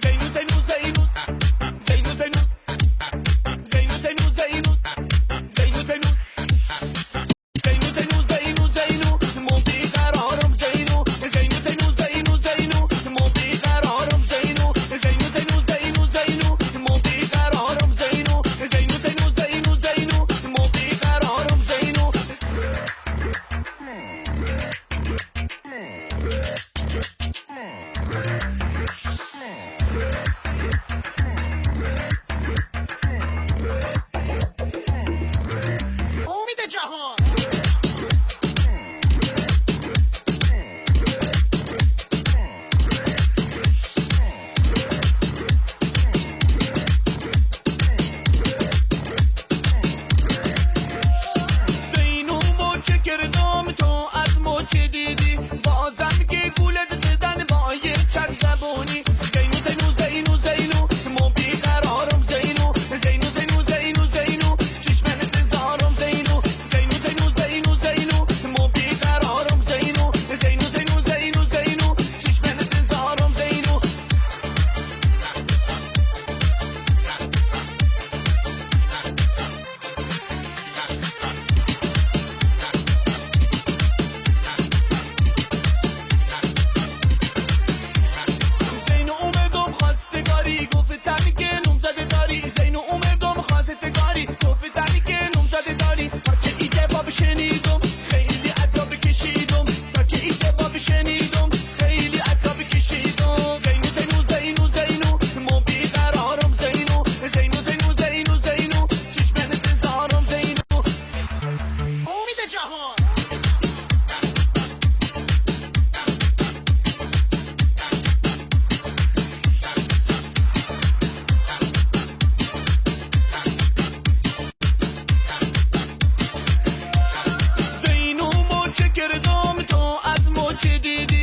زینو زینو زینو زینو زینو زینو زینو زینو زینو زینو زینو زینو زینو زینو مو بیقرارم زینو زینو زینو زینو زینو مو بیقرارم زینو زینو زینو زینو زینو مو بیقرارم زینو زینو زینو زینو زینو مو بیقرارم زینو امید جهان زینو مچه کردم تو از مچه دیدی بازم که گولت زدن با یه چک زبونی زینو زینو زینو زینو مو بیقرارم زینو زینو زینو زینو زینو چشمن انتظارم زینو زینو زینو زینو زینو مو بیقرارم زینو زینو زینو زینو زینو چشمن انتظارم زینو زینو اومدم خواستگاری گفتم که نوم زده داری زینو اومدم خواستگاری گفتم که نوم زده داری تا که این جواب شنیدم خیلی عذاب کشیدم تا که این جواب شنیدم خیلی عذاب کشیدم زینو زینو زینو زینو مو بیقرارم زینو زینو زینو زینو زینو چشمن انتظارم زینو امید جهان زینو مچه کردم تو از مچه دیدی